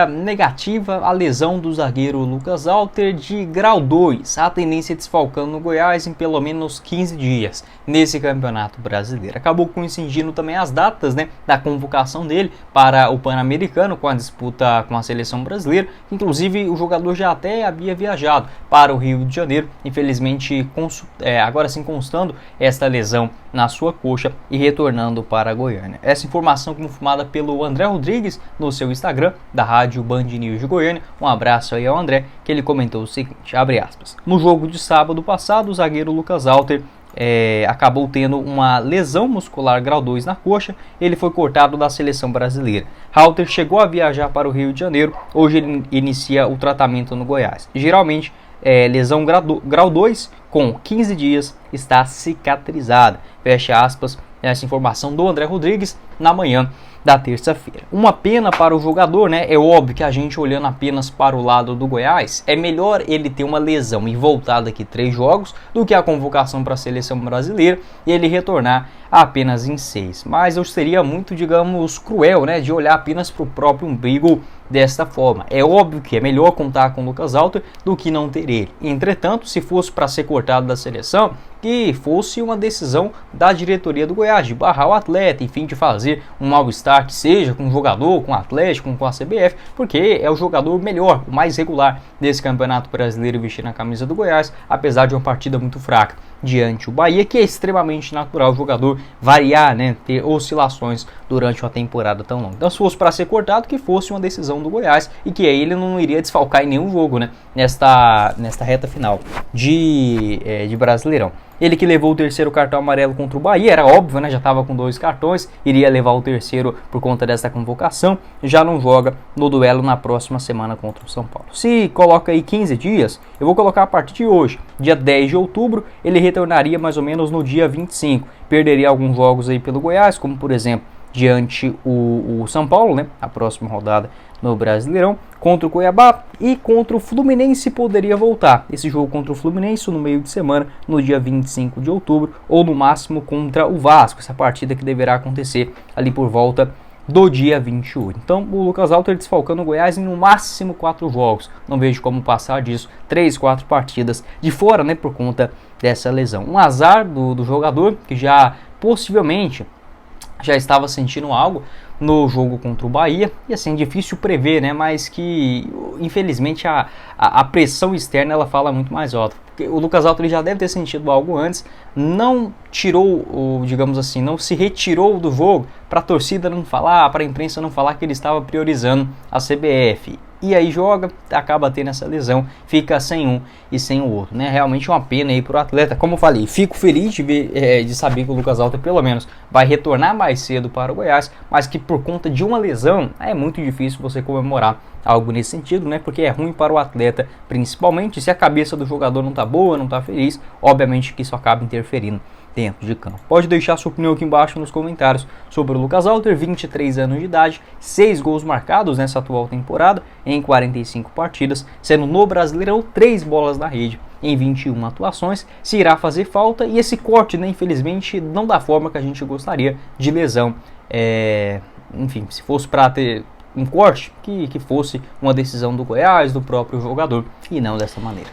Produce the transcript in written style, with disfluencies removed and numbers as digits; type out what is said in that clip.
Negativa a lesão do zagueiro Lucas Alter de grau 2, a tendência desfalcando no Goiás em pelo menos 15 dias nesse campeonato brasileiro. Acabou coincidindo também as datas, da convocação dele para o Pan-Americano com a disputa com a seleção brasileira. Inclusive o jogador já até havia viajado para o Rio de Janeiro, infelizmente agora sim constando esta lesão na sua coxa e retornando para Goiânia. Essa informação confirmada pelo André Rodrigues no seu Instagram da Rádio Band News de Goiânia. Um abraço aí ao André, que ele comentou o seguinte, abre aspas: no jogo de sábado passado, o zagueiro Lucas Alter acabou tendo uma lesão muscular grau 2 na coxa. Ele foi cortado da seleção brasileira. Alter chegou a viajar para o Rio de Janeiro. Hoje ele inicia o tratamento no Goiás. Geralmente, lesão grau 2 com 15 dias está cicatrizada. Fecha aspas, essa informação do André Rodrigues na manhã da terça-feira. Uma pena para o jogador, É óbvio que a gente olhando apenas para o lado do Goiás, é melhor ele ter uma lesão e voltar daqui 3 jogos do que a convocação para a seleção brasileira e ele retornar apenas em 6. Mas eu seria muito, digamos, cruel, de olhar apenas para o próprio umbigo desta forma. É óbvio que é melhor contar com o Lucas Alter do que não ter ele. Entretanto, se fosse para ser cortado da seleção, que fosse uma decisão da diretoria do Goiás, de barrar o atleta, enfim, de fazer um mal-estar que seja com o jogador, com o Atlético, com a CBF, porque é o jogador melhor, o mais regular desse campeonato brasileiro vestindo a camisa do Goiás, apesar de uma partida muito fraca diante do Bahia, que é extremamente natural o jogador variar, ter oscilações durante uma temporada tão longa. Então, se fosse para ser cortado, que fosse uma decisão do Goiás e que aí ele não iria desfalcar em nenhum jogo, nesta reta final de Brasileirão. Ele que levou o terceiro cartão amarelo contra o Bahia, era óbvio, já estava com 2 cartões, iria levar o terceiro por conta dessa convocação, já não joga no duelo na próxima semana contra o São Paulo. Se coloca aí 15 dias, eu vou colocar a partir de hoje, dia 10 de outubro, ele retornaria mais ou menos no dia 25, perderia alguns jogos aí pelo Goiás, como por exemplo, diante o São Paulo, a próxima rodada no Brasileirão, contra o Cuiabá e contra o Fluminense poderia voltar. Esse jogo contra o Fluminense no meio de semana, no dia 25 de outubro, ou no máximo contra o Vasco, essa partida que deverá acontecer ali por volta do dia 28. Então o Lucas Alter desfalcando o Goiás em no máximo 4 jogos. Não vejo como passar disso, 3, 4 partidas de fora, por conta dessa lesão. Um azar do jogador que já possivelmente já estava sentindo algo no jogo contra o Bahia, e assim, difícil prever, mas que infelizmente a pressão externa ela fala muito mais alto, porque o Lucas Alter já deve ter sentido algo antes, não tirou, digamos assim, não se retirou do jogo para a torcida não falar, para a imprensa não falar que ele estava priorizando a CBF. E aí joga, acaba tendo essa lesão, fica sem um e sem o outro, Realmente uma pena aí pro atleta. Como eu falei, fico feliz de ver, de saber que o Lucas Alter pelo menos vai retornar mais cedo para o Goiás, mas que por conta de uma lesão é muito difícil você comemorar algo nesse sentido, Porque é ruim para o atleta, principalmente se a cabeça do jogador não tá boa, não tá feliz, obviamente que isso acaba interferindo dentro de campo. Pode deixar sua opinião aqui embaixo nos comentários sobre o Lucas Alter, 23 anos de idade, 6 gols marcados nessa atual temporada em 45 partidas, sendo no Brasileirão 3 bolas na rede em 21 atuações. Se irá fazer falta e esse corte, infelizmente, não da forma que a gente gostaria de lesão. Enfim, se fosse para ter um corte, que fosse uma decisão do Goiás, do próprio jogador, e não dessa maneira.